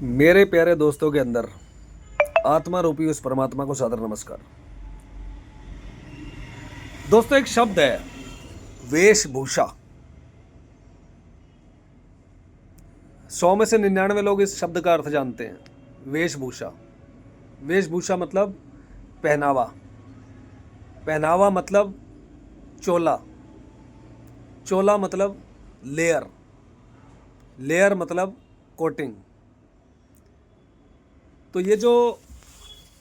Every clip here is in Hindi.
मेरे प्यारे दोस्तों के अंदर आत्मा रूपी उस परमात्मा को सादर नमस्कार। दोस्तों, एक शब्द है वेशभूषा। 100 में से 99 लोग इस शब्द का अर्थ जानते हैं। वेशभूषा। वेशभूषा मतलब पहनावा। पहनावा मतलब चोला। चोला मतलब लेयर। लेयर मतलब कोटिंग। तो ये जो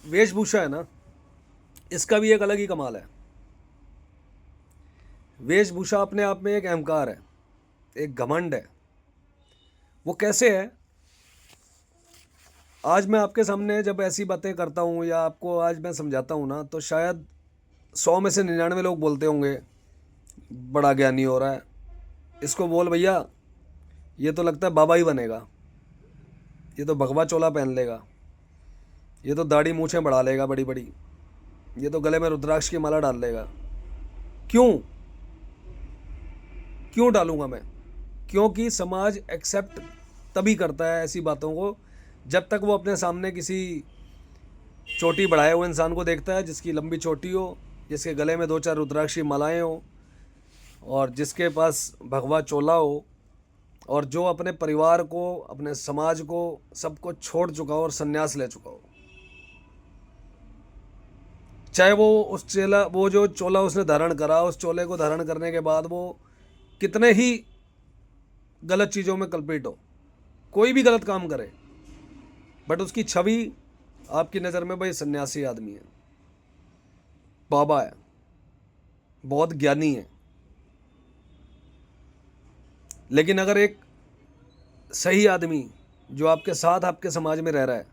वेशभूषा है ना, इसका भी एक अलग ही कमाल है। वेशभूषा अपने आप में एक अहंकार है, एक घमंड है। वो कैसे है? आज मैं आपके सामने जब ऐसी बातें करता हूँ या आपको आज मैं समझाता हूँ ना, तो शायद 100 में से 99 लोग बोलते होंगे बड़ा ज्ञानी हो रहा है, इसको बोल भैया, ये तो लगता है बाबा ही बनेगा, ये तो भगवा चोला पहन लेगा, ये तो दाढ़ी मूछें बढ़ा लेगा बड़ी बड़ी, ये तो गले में रुद्राक्ष की माला डाल लेगा। क्यों? क्यों डालूंगा मैं? क्योंकि समाज एक्सेप्ट तभी करता है ऐसी बातों को जब तक वो अपने सामने किसी चोटी बढ़ाए हुए इंसान को देखता है, जिसकी लंबी चोटी हो, जिसके गले में 2-4 रुद्राक्ष की मालाएं हो, और जिसके पास भगवा चोला हो, और जो अपने परिवार को, अपने समाज को, सबको छोड़ चुका हो और संन्यास ले चुका हो। चाहे वो जो चोला उसने धारण करा, उस चोले को धारण करने के बाद वो कितने ही गलत चीज़ों में कल्पित हो, कोई भी गलत काम करे, बट उसकी छवि आपकी नज़र में भाई सन्यासी आदमी है, बाबा है, बहुत ज्ञानी है। लेकिन अगर एक सही आदमी जो आपके साथ आपके समाज में रह रहा है,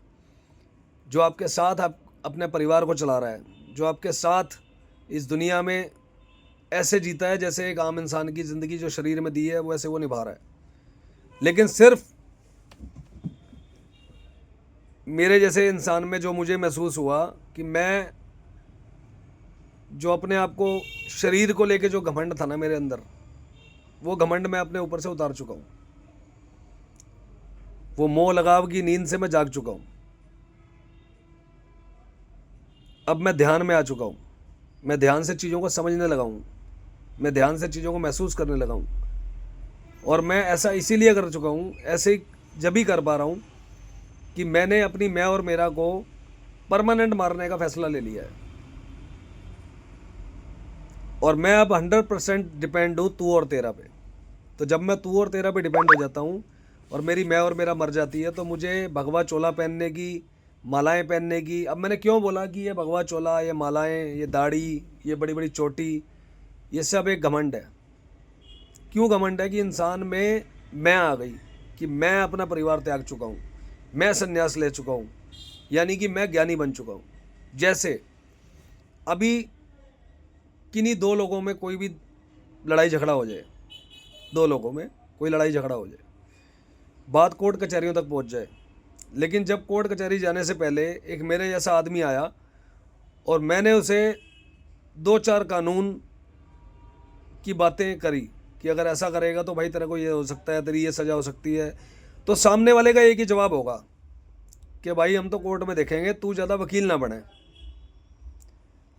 जो आपके साथ आप अपने परिवार को चला रहा है, जो आपके साथ इस दुनिया में ऐसे जीता है जैसे एक आम इंसान की ज़िंदगी जो शरीर में दी है वैसे वो निभा रहा है, लेकिन सिर्फ मेरे जैसे इंसान में जो मुझे महसूस हुआ कि मैं जो अपने आप को, शरीर को लेके जो घमंड था ना मेरे अंदर, वो घमंड मैं अपने ऊपर से उतार चुका हूँ। वो मोह लगाव की नींद से मैं जाग चुका हूँ। अब मैं ध्यान में आ चुका हूँ। मैं ध्यान से चीज़ों को समझने लगा हूँ। मैं ध्यान से चीज़ों को महसूस करने लगा हूँ। और मैं ऐसा इसीलिए कर चुका हूँ, ऐसे जब भी कर पा रहा हूँ कि मैंने अपनी मैं और मेरा को परमानेंट मारने का फैसला ले लिया है। और मैं अब 100% डिपेंड हूँ तू और तेरा पे। तो जब मैं तू और तेरा पे डिपेंड हो जाता हूँ और मेरी मैं और मेरा मर जाती है, तो मुझे भगवा चोला पहनने की, मालाएं पहनने की, अब मैंने क्यों बोला कि ये भगवा चोला, ये मालाएं, ये दाढ़ी, ये बड़ी बड़ी चोटी, ये सब एक घमंड है। क्यों घमंड है? कि इंसान में मैं आ गई, कि मैं अपना परिवार त्याग चुका हूँ, मैं संन्यास ले चुका हूँ, यानी कि मैं ज्ञानी बन चुका हूँ। जैसे अभी किन्हीं दो लोगों में कोई भी लड़ाई झगड़ा हो जाए, दो लोगों में कोई लड़ाई झगड़ा हो जाए, बात कोर्ट कचहरियों तक पहुंच जाए, लेकिन जब कोर्ट कचहरी जाने से पहले एक मेरे जैसा आदमी आया और मैंने उसे 2-4 कानून की बातें करी कि अगर ऐसा करेगा तो भाई तेरे को ये हो सकता है, तेरी ये सज़ा हो सकती है, तो सामने वाले का एक ही जवाब होगा कि भाई हम तो कोर्ट में देखेंगे, तू ज़्यादा वकील ना बने।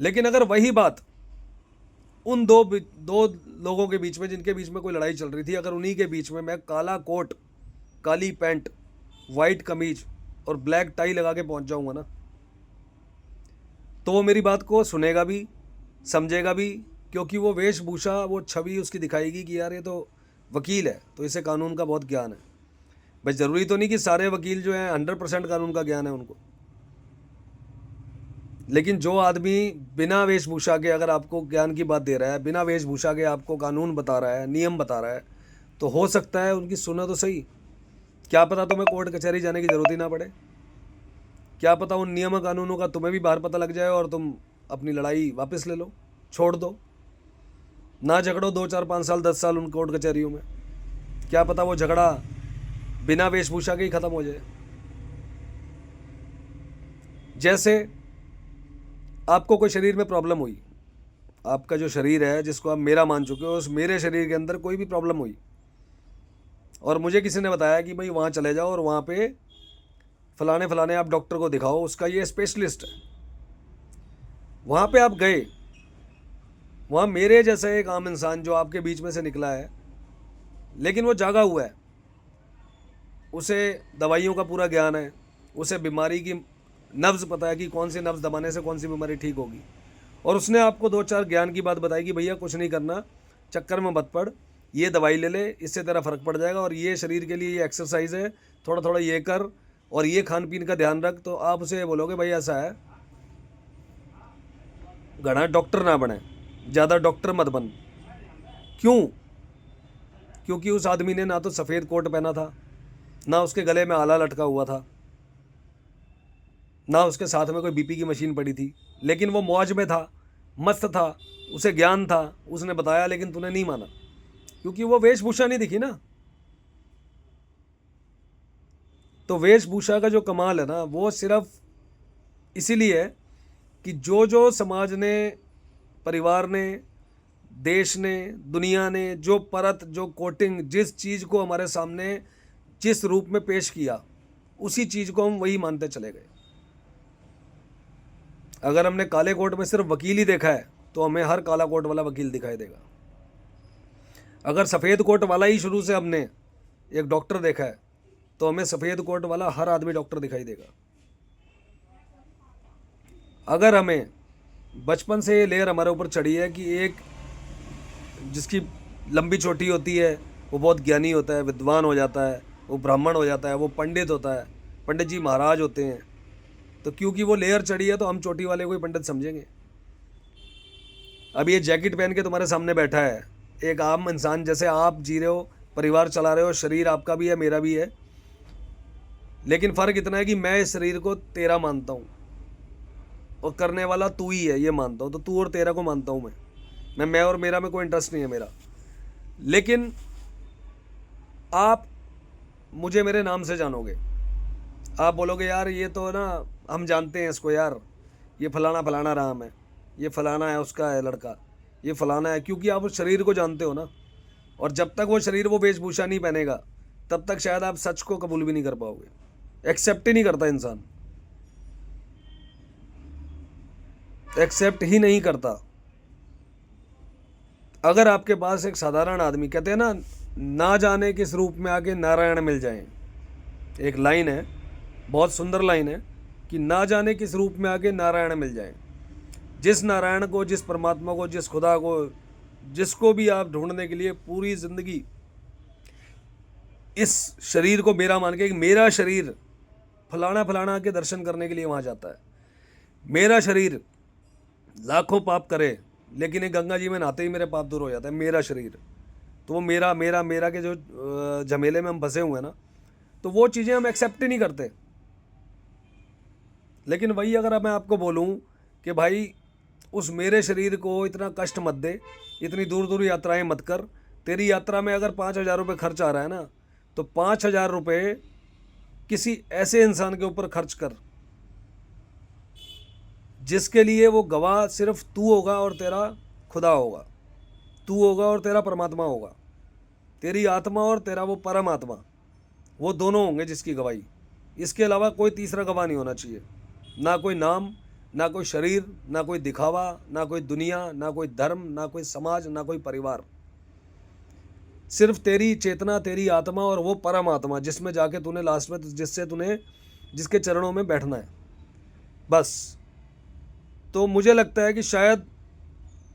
लेकिन अगर वही बात उन दो लोगों के बीच में, जिनके बीच में कोई लड़ाई चल रही थी, अगर उन्हीं के बीच में मैं काला कोट, काली पैंट, वाइट कमीज और ब्लैक टाई लगा के पहुंच जाऊंगा ना, तो वो मेरी बात को सुनेगा भी, समझेगा भी, क्योंकि वो वेशभूषा, वो छवि उसकी दिखाएगी कि यार ये तो वकील है, तो इसे कानून का बहुत ज्ञान है। भाई ज़रूरी तो नहीं कि सारे वकील जो हैं 100% कानून का ज्ञान है उनको, लेकिन जो आदमी बिना वेशभूषा के अगर आपको ज्ञान की बात दे रहा है, बिना वेशभूषा के आपको कानून बता रहा है, नियम बता रहा है, तो हो सकता है उनकी सुना तो सही, क्या पता तुम्हें कोर्ट कचहरी जाने की ज़रूरत ही ना पड़े। क्या पता उन नियम कानूनों का तुम्हें भी बाहर पता लग जाए और तुम अपनी लड़ाई वापस ले लो, छोड़ दो, ना झगड़ो 2-4-5 साल 10 साल उन कोर्ट कचहरियों में। क्या पता वो झगड़ा बिना वेशभूषा के ही ख़त्म हो जाए। जैसे आपको कोई शरीर में प्रॉब्लम हुई, आपका जो शरीर है जिसको आप मेरा मान चुके हो, उस मेरे शरीर के अंदर कोई भी प्रॉब्लम हुई और मुझे किसी ने बताया कि भाई वहाँ चले जाओ और वहाँ पे फलाने फलाने आप डॉक्टर को दिखाओ, उसका ये स्पेशलिस्ट है। वहाँ पे आप गए, वहाँ मेरे जैसा एक आम इंसान जो आपके बीच में से निकला है, लेकिन वो जागा हुआ है, उसे दवाइयों का पूरा ज्ञान है, उसे बीमारी की नब्ज़ पता है कि कौन सी नब्ज़ दबाने से कौन सी बीमारी ठीक होगी, और उसने आपको 2-4 ज्ञान की बात बताई कि भैया कुछ नहीं करना, चक्कर में मत पड़, ये दवाई ले ले, इससे तेरा फ़र्क पड़ जाएगा, और ये शरीर के लिए ये एक्सरसाइज है, थोड़ा थोड़ा ये कर, और ये खान पीन का ध्यान रख। तो आप उसे बोलोगे भाई ऐसा है, घना डॉक्टर ना बने, ज़्यादा डॉक्टर मत बन। क्यों? क्योंकि उस आदमी ने ना तो सफ़ेद कोट पहना था, ना उसके गले में आला लटका हुआ था, ना उसके साथ में कोई बीपी की मशीन पड़ी थी, लेकिन वो मौज में था, मस्त था, उसे ज्ञान था, उसने बताया, लेकिन तूने नहीं माना, क्योंकि वो वेशभूषा नहीं दिखी ना। तो वेशभूषा का जो कमाल है ना, वो सिर्फ इसीलिए है कि जो जो समाज ने, परिवार ने, देश ने, दुनिया ने जो परत, जो कोटिंग, जिस चीज़ को हमारे सामने जिस रूप में पेश किया, उसी चीज़ को हम वही मानते चले गए। अगर हमने काले कोट में सिर्फ वकील ही देखा है, तो हमें हर काला कोट वाला वकील दिखाई देगा। अगर सफ़ेद कोट वाला ही शुरू से हमने एक डॉक्टर देखा है, तो हमें सफ़ेद कोट वाला हर आदमी डॉक्टर दिखाई देगा। अगर हमें बचपन से ये लेयर हमारे ऊपर चढ़ी है कि एक जिसकी लंबी चोटी होती है वो बहुत ज्ञानी होता है, विद्वान हो जाता है, वो ब्राह्मण हो जाता है, वो पंडित होता है, पंडित जी महाराज होते हैं, तो क्योंकि वो लेयर चढ़ी है तो हम चोटी वाले को ही पंडित समझेंगे। अब ये जैकेट पहन के तुम्हारे सामने बैठा है, एक आम इंसान जैसे आप जी रहे हो, परिवार चला रहे हो, शरीर आपका भी है, मेरा भी है, लेकिन फ़र्क इतना है कि मैं इस शरीर को तेरा मानता हूँ और करने वाला तू ही है, ये मानता हूँ। तो तू और तेरा को मानता हूँ मैं और मेरा में कोई इंटरेस्ट नहीं है मेरा। लेकिन आप मुझे मेरे नाम से जानोगे, आप बोलोगे यार ये तो ना हम जानते हैं इसको यार, ये फलाना फलाना राम है, ये फलाना है, उसका है लड़का, ये फलाना है, क्योंकि आप उस शरीर को जानते हो ना। और जब तक वो शरीर वो वेशभूषा नहीं पहनेगा, तब तक शायद आप सच को कबूल भी नहीं कर पाओगे। एक्सेप्ट ही नहीं करता इंसान, एक्सेप्ट ही नहीं करता। अगर आपके पास एक साधारण आदमी, कहते हैं ना जाने किस रूप में आके नारायण मिल जाएं, एक लाइन है, बहुत सुंदर लाइन है कि ना जाने किस रूप में आके नारायण मिल जाएं। जिस नारायण को, जिस परमात्मा को, जिस खुदा को, जिसको भी आप ढूंढने के लिए पूरी ज़िंदगी इस शरीर को मेरा मान के, कि मेरा शरीर फलाना फलाना के दर्शन करने के लिए वहाँ जाता है, मेरा शरीर लाखों पाप करे लेकिन एक गंगा जी में नहाते ही मेरे पाप दूर हो जाता है, मेरा शरीर। तो वो मेरा मेरा मेरा के जो झमेले में हम फंसे हुए हैं ना, तो वो चीज़ें हम एक्सेप्ट ही नहीं करते। लेकिन वही अगर मैं आपको बोलूं कि भाई उस मेरे शरीर को इतना कष्ट मत दे, इतनी दूर दूर यात्राएं मत कर, तेरी यात्रा में अगर 5,000 रुपये खर्च आ रहा है ना, तो 5,000 रुपये किसी ऐसे इंसान के ऊपर खर्च कर जिसके लिए वो गवाह सिर्फ तू होगा और तेरा खुदा होगा, तू होगा और तेरा परमात्मा होगा, तेरी आत्मा और तेरा वो परमात्मा, वो दोनों होंगे जिसकी गवाही। इसके अलावा कोई तीसरा गवाह नहीं होना चाहिए, ना कोई नाम, ना कोई शरीर, ना कोई दिखावा, ना कोई दुनिया, ना कोई धर्म, ना कोई समाज, ना कोई परिवार। सिर्फ तेरी चेतना, तेरी आत्मा और वो परमात्मा जिसमें जाके तूने लास्ट में, जिसके चरणों में बैठना है, बस। तो मुझे लगता है कि शायद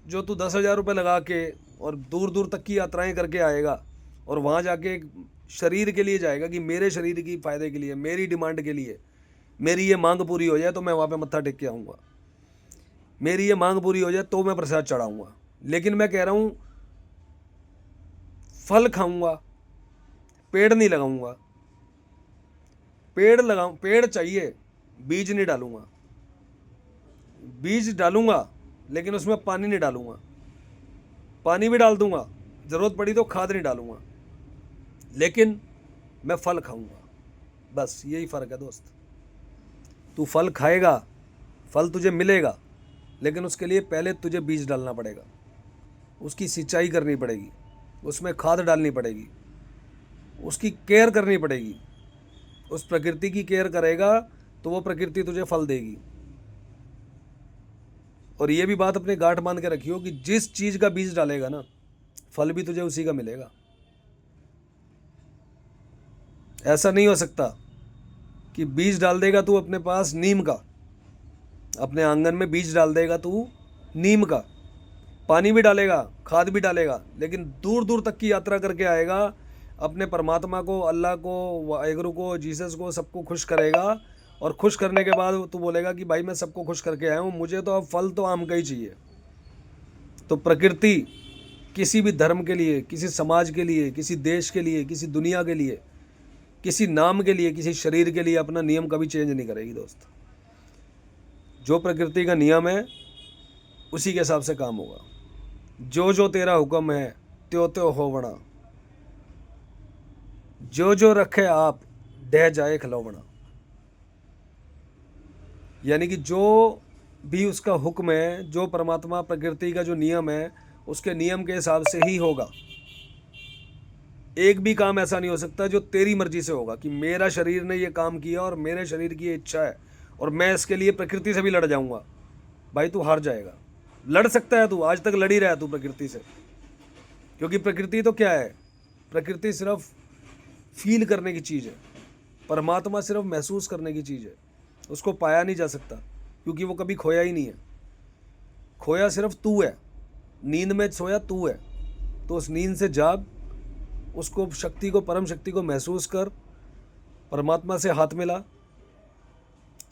जो तू 10,000 रुपये लगा के और दूर दूर तक की यात्राएं करके आएगा और वहाँ जाके एक शरीर के लिए जाएगा कि मेरे शरीर की फ़ायदे के लिए, मेरी डिमांड के लिए, मेरी ये मांग पूरी हो जाए तो मैं वहाँ पे मत्था टेक के आऊँगा, मेरी ये मांग पूरी हो जाए तो मैं प्रसाद चढ़ाऊँगा। लेकिन मैं कह रहा हूँ फल खाऊँगा, पेड़ नहीं लगाऊँगा। पेड़ चाहिए, बीज नहीं डालूँगा। बीज डालूँगा लेकिन उसमें पानी नहीं डालूँगा, पानी भी डाल दूँगा, ज़रूरत पड़ी तो खाद नहीं डालूँगा, लेकिन मैं फल खाऊँगा। बस यही फ़र्क है दोस्त। तू फल खाएगा, फल तुझे मिलेगा, लेकिन उसके लिए पहले तुझे बीज डालना पड़ेगा, उसकी सिंचाई करनी पड़ेगी, उसमें खाद डालनी पड़ेगी, उसकी केयर करनी पड़ेगी, उस प्रकृति की केयर करेगा तो वो प्रकृति तुझे फल देगी। और ये भी बात अपने गांठ बांध के रखियो कि जिस चीज का बीज डालेगा ना, फल भी तुझे उसी का मिलेगा। ऐसा नहीं हो सकता कि बीज डाल देगा तू अपने पास नीम का, अपने आंगन में बीज डाल देगा तू नीम का, पानी भी डालेगा, खाद भी डालेगा, लेकिन दूर दूर तक की यात्रा करके आएगा, अपने परमात्मा को, अल्लाह को, वाहेगुरु को, जीसस को, सबको खुश करेगा। और खुश करने के बाद तू बोलेगा कि भाई मैं सबको खुश करके आया हूँ, मुझे तो अब फल तो आम का ही चाहिए। तो प्रकृति किसी भी धर्म के लिए, किसी समाज के लिए, किसी देश के लिए, किसी दुनिया के लिए, किसी नाम के लिए, किसी शरीर के लिए अपना नियम कभी चेंज नहीं करेगी दोस्त। जो प्रकृति का नियम है उसी के हिसाब से काम होगा। जो जो तेरा हुक्म है त्यों त्यों होवना, जो जो रखे आप ढह जाए खिलौना। यानी कि जो भी उसका हुक्म है, जो परमात्मा प्रकृति का जो नियम है, उसके नियम के हिसाब से ही होगा। एक भी काम ऐसा नहीं हो सकता जो तेरी मर्जी से होगा कि मेरा शरीर ने ये काम किया और मेरे शरीर की ये इच्छा है और मैं इसके लिए प्रकृति से भी लड़ जाऊंगा। भाई तू हार जाएगा। लड़ सकता है तू, आज तक लड़ ही रहा है तू प्रकृति से, क्योंकि प्रकृति तो क्या है, प्रकृति सिर्फ फील करने की चीज़ है, परमात्मा सिर्फ महसूस करने की चीज़ है। उसको पाया नहीं जा सकता क्योंकि वो कभी खोया ही नहीं है। खोया सिर्फ तू है, नींद में सोया तू है। तो उस नींद से जाग, उसको शक्ति को, परम शक्ति को महसूस कर, परमात्मा से हाथ मिला,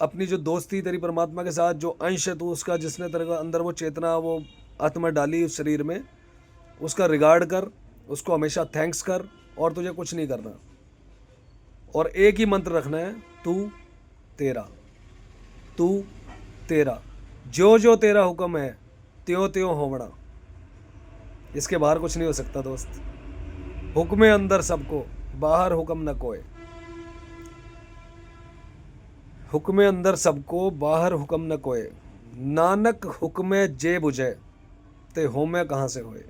अपनी जो दोस्ती तेरी परमात्मा के साथ, जो अंश है तू उसका, जिसने तेरे को अंदर वो चेतना, वो आत्मा डाली उस शरीर में, उसका रिगार्ड कर, उसको हमेशा थैंक्स कर, और तुझे कुछ नहीं करना। और एक ही मंत्र रखना है, तू तेरा, तू तेरा, जो जो तेरा हुक्म है त्यों त्यों होवना। इसके बाहर कुछ नहीं हो सकता दोस्त। हुक्मे अंदर सबको, बाहर हुक्म न कोय। हुक्मे अंदर सबको, बाहर हुक्म न कोय। नानक हुक्मे जे बुझे, ते होमे कहाँ से होए।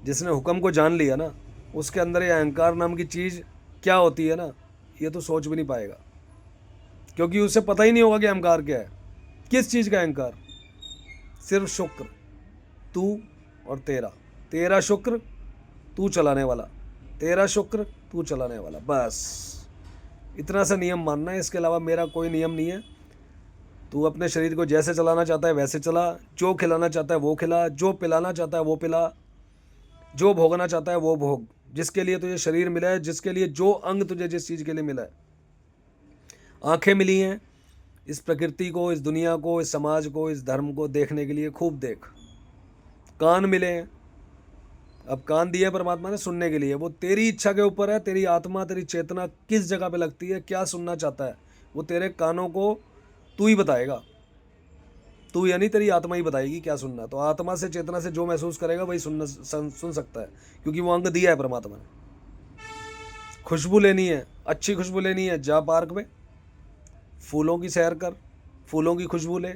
जिसने हुक्म को जान लिया ना, उसके अंदर ये अहंकार नाम की चीज़ क्या होती है ना, ये तो सोच भी नहीं पाएगा, क्योंकि उसे पता ही नहीं होगा कि अहंकार क्या है। किस चीज़ का अहंकार? सिर्फ शुक्र, तू और तेरा। तेरा शुक्र, तू चलाने वाला, तेरा शुक्र, तू चलाने वाला, बस इतना सा नियम मानना है। इसके अलावा मेरा कोई नियम नहीं है। तू अपने शरीर को जैसे चलाना चाहता है वैसे चला, जो खिलाना चाहता है वो खिला, जो पिलाना चाहता है वो पिला, जो भोगना चाहता है वो भोग। जिसके लिए तुझे शरीर मिला है, जिसके लिए जो अंग तुझे जिस चीज़ के लिए मिला है, आंखें मिली हैं इस प्रकृति को, इस दुनिया को, इस समाज को, इस धर्म को देखने के लिए, खूब देख। कान मिले हैं, अब कान दिए परमात्मा ने सुनने के लिए, वो तेरी इच्छा के ऊपर है। तेरी आत्मा, तेरी चेतना किस जगह पे लगती है, क्या सुनना चाहता है, वो तेरे कानों को तू ही बताएगा। तू यानी तेरी आत्मा ही बताएगी क्या सुनना। तो आत्मा से, चेतना से जो महसूस करेगा वही सुन सकता है, क्योंकि वो अंग दिया है परमात्मा ने। खुशबू लेनी है, अच्छी खुशबू लेनी है, जा पार्क में फूलों की सैर कर, फूलों की खुशबू ले।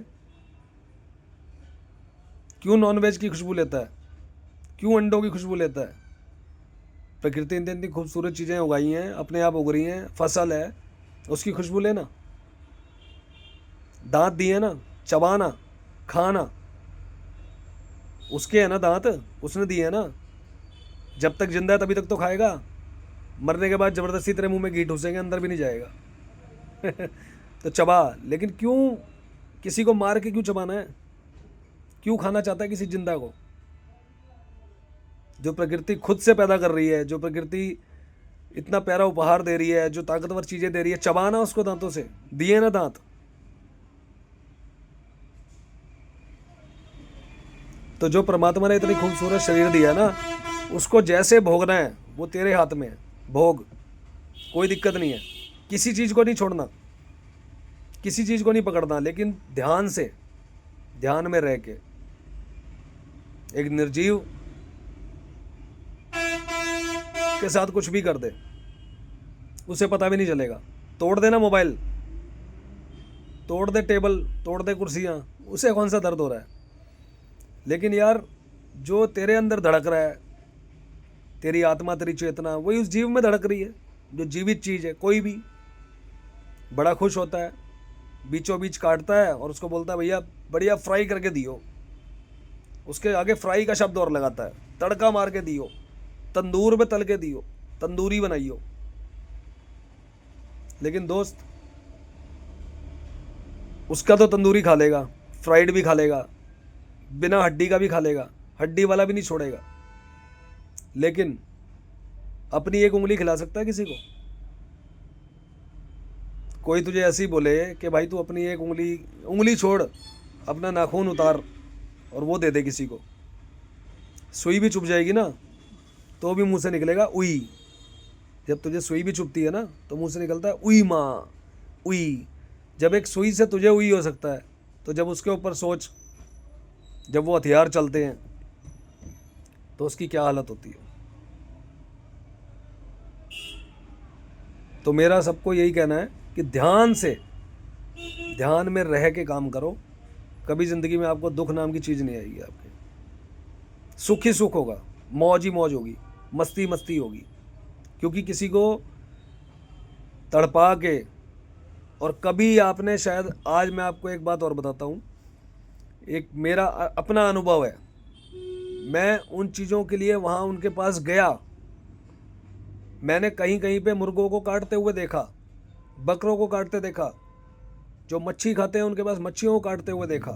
क्यों नॉनवेज की खुशबू लेता है, क्यों अंडों की खुशबू लेता है? प्रकृति इतनी इतनी खूबसूरत चीज़ें उगाई हैं, अपने आप उग रही हैं, फसल है, उसकी खुशबू लेना। दांत दिए ना, चबाना, खाना, उसके है ना दांत, उसने दिए है ना। जब तक जिंदा है तभी तक तो खाएगा, मरने के बाद ज़बरदस्ती तेरे मुंह में घी ठूसेंगे, अंदर भी नहीं जाएगा। तो चबा, लेकिन क्यों किसी को मार के क्यों चबाना है? क्यों खाना चाहता है किसी जिंदा को? जो प्रकृति खुद से पैदा कर रही है, जो प्रकृति इतना प्यारा उपहार दे रही है, जो ताकतवर चीज़ें दे रही है, चबाना उसको दांतों से। दिए ना दांत। तो जो परमात्मा ने इतनी खूबसूरत शरीर दिया ना, उसको जैसे भोगना है वो तेरे हाथ में है। भोग, कोई दिक्कत नहीं है। किसी चीज़ को नहीं छोड़ना, किसी चीज़ को नहीं पकड़ना, लेकिन ध्यान से, ध्यान में रह के। एक निर्जीव के साथ कुछ भी कर दे, उसे पता भी नहीं चलेगा। तोड़ देना मोबाइल, तोड़ दे टेबल, तोड़ दे कुर्सियाँ, उसे कौन सा दर्द हो रहा है? लेकिन यार जो तेरे अंदर धड़क रहा है, तेरी आत्मा, तेरी चेतना, वही उस जीव में धड़क रही है, जो जीवित चीज़ है। कोई भी बड़ा खुश होता है, बीचों बीच काटता है और उसको बोलता है भैया बढ़िया फ्राई करके दियो। उसके आगे फ्राई का शब्द और लगाता है, तड़का मार के दियो, तंदूर में तल के दियो, तंदूरी बनाइयो। लेकिन दोस्त, उसका तो तंदूरी खा लेगा, फ्राइड भी खा लेगा, बिना हड्डी का भी खा लेगा, हड्डी वाला भी नहीं छोड़ेगा, लेकिन अपनी एक उंगली खिला सकता है किसी को? कोई तुझे ऐसे ही बोले कि भाई तू अपनी एक उंगली छोड़, अपना नाखून उतार और वो दे दे किसी को, सुई भी चुभ जाएगी ना तो भी मुंह से निकलेगा उई। जब तुझे सुई भी चुभती है ना तो मुंह से निकलता है उई माँ, उई। जब एक सुई से तुझे उई हो सकता है तो जब उसके ऊपर सोच, जब वो हथियार चलते हैं तो उसकी क्या हालत होती है। तो मेरा सबको यही कहना है कि ध्यान में रह के काम करो। कभी ज़िंदगी में आपको दुख नाम की चीज़ नहीं आएगी आपके, सुख ही सुख होगा, मौज ही मौज होगी, मस्ती मस्ती होगी। क्योंकि किसी को तड़पा के, और कभी आपने शायद, आज मैं आपको एक बात और बताता हूँ, एक मेरा अपना अनुभव है। मैं उन चीज़ों के लिए वहाँ उनके पास गया, मैंने कहीं कहीं पे मुर्गों को काटते हुए देखा, बकरों को काटते देखा, जो मच्छी खाते हैं उनके पास मच्छियों को काटते हुए देखा।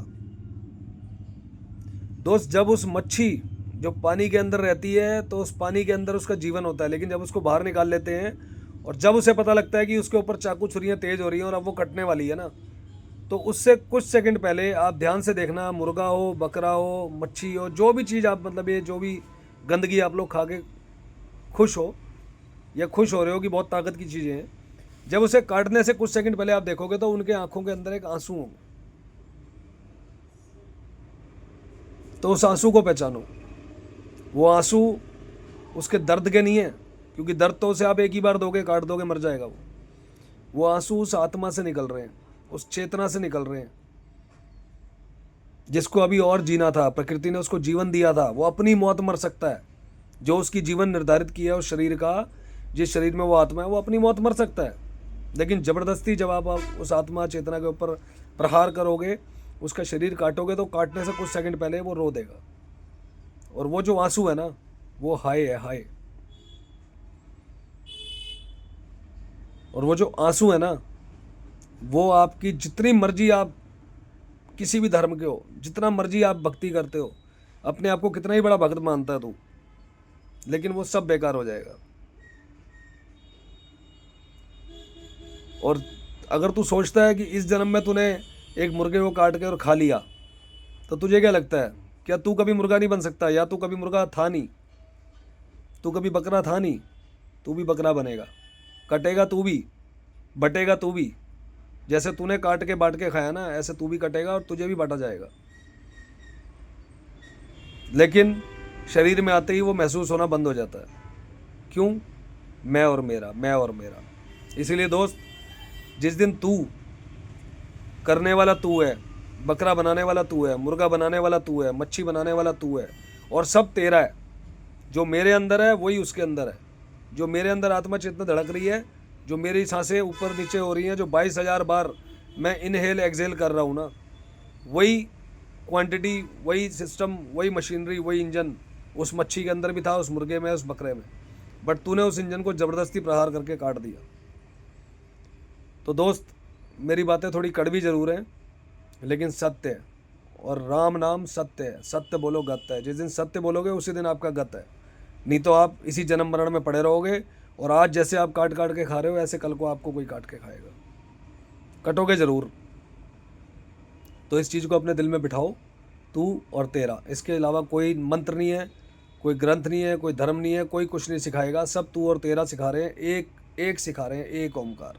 दोस्त, जब उस मच्छी जो पानी के अंदर रहती है तो उस पानी के अंदर उसका जीवन होता है, लेकिन जब उसको बाहर निकाल लेते हैं और जब उसे पता लगता है कि उसके ऊपर चाकू छुरियाँ तेज हो रही हैं और अब वो कटने वाली है ना, तो उससे कुछ सेकंड पहले आप ध्यान से देखना, मुर्गा हो, बकरा हो, मच्छी हो, जो भी चीज़ आप, मतलब ये जो भी गंदगी आप लोग खा के खुश हो या खुश हो रहे हो कि बहुत ताकत की चीज़ें हैं, जब उसे काटने से कुछ सेकंड पहले आप देखोगे तो उनके आंखों के अंदर एक आंसू होंगे। तो उस आंसू को पहचानो। वो आंसू उसके दर्द के नहीं है, क्योंकि दर्द तो उसे आप एक ही बार दोगे, काट दोगे, मर जाएगा वो आंसू उस आत्मा से निकल रहे हैं, उस चेतना से निकल रहे हैं, जिसको अभी और जीना था, प्रकृति ने उसको जीवन दिया था। वो अपनी मौत मर सकता है, जो उसकी जीवन निर्धारित किया है उस शरीर का, जिस शरीर में वो आत्मा है, वो अपनी मौत मर सकता है। लेकिन ज़बरदस्ती जब आप उस आत्मा चेतना के ऊपर प्रहार करोगे, उसका शरीर काटोगे, तो काटने से कुछ सेकंड पहले वो रो देगा। और वो जो आंसू है ना, वो हाय है, हाय। और वो जो आंसू है ना, वो आपकी जितनी मर्जी आप किसी भी धर्म के हो, जितना मर्जी आप भक्ति करते हो, अपने आप को कितना ही बड़ा भक्त मानता है तू, लेकिन वो सब बेकार हो जाएगा। और अगर तू सोचता है कि इस जन्म में तूने एक मुर्गे को काट के और खा लिया, तो तुझे क्या लगता है, क्या तू कभी मुर्गा नहीं बन सकता? या तू कभी मुर्गा था नहीं, तू कभी बकरा था नहीं, तू भी बकरा बनेगा, कटेगा तू भी, बटेगा तू भी। जैसे तूने काट के बांट के खाया ना, ऐसे तू भी कटेगा और तुझे भी बांटा जाएगा। लेकिन शरीर में आते ही वो महसूस होना बंद हो जाता है। क्यों? मैं और मेरा, मैं और मेरा। इसीलिए दोस्त, जिस दिन तू करने वाला तू है, बकरा बनाने वाला तू है, मुर्गा बनाने वाला तू है, मच्छी बनाने वाला तू है, और सब तेरा है। जो मेरे अंदर है वही उसके अंदर है। जो मेरे अंदर आत्मा चेतना धड़क रही है, जो मेरी सांसें ऊपर नीचे हो रही हैं, जो 22,000 बार मैं इनहेल एक्सहेल कर रहा हूँ ना, वही क्वांटिटी, वही सिस्टम, वही मशीनरी, वही इंजन उस मच्छी के अंदर भी था, उस मुर्गे में, उस बकरे में। बट तूने उस इंजन को ज़बरदस्ती प्रहार करके काट दिया। तो दोस्त, मेरी बातें थोड़ी कड़वी ज़रूर हैं, लेकिन सत्य है, और राम नाम सत्य है। सत्य बोलो गत है। जिस दिन सत्य बोलोगे उसी दिन आपका गत है, नहीं तो आप इसी जन्म मरण में पड़े रहोगे। और आज जैसे आप काट काट के खा रहे हो, ऐसे कल को आपको कोई काट के खाएगा, कटोगे ज़रूर। तो इस चीज़ को अपने दिल में बिठाओ, तू और तेरा। इसके अलावा कोई मंत्र नहीं है, कोई ग्रंथ नहीं है, कोई धर्म नहीं है, कोई कुछ नहीं सिखाएगा। सब तू और तेरा सिखा रहे हैं, एक सिखा रहे हैं, एक ओमकार,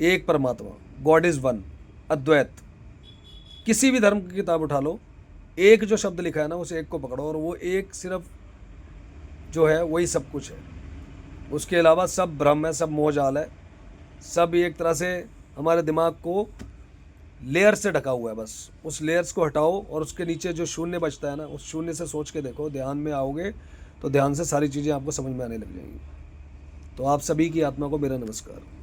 एक परमात्मा, गॉड इज़ वन, अद्वैत। किसी भी धर्म की किताब उठा लो, एक जो शब्द लिखा है ना, उस एक को पकड़ो, और वो एक सिर्फ जो है वही सब कुछ है। उसके अलावा सब भ्रम है, सब मोहजाल है, सब एक तरह से हमारे दिमाग को लेयर से ढका हुआ है। बस उस लेयर्स को हटाओ और उसके नीचे जो शून्य बचता है ना, उस शून्य से सोच के देखो। ध्यान में आओगे तो ध्यान से सारी चीज़ें आपको समझ में आने लग जाएंगी। तो आप सभी की आत्मा को मेरा नमस्कार।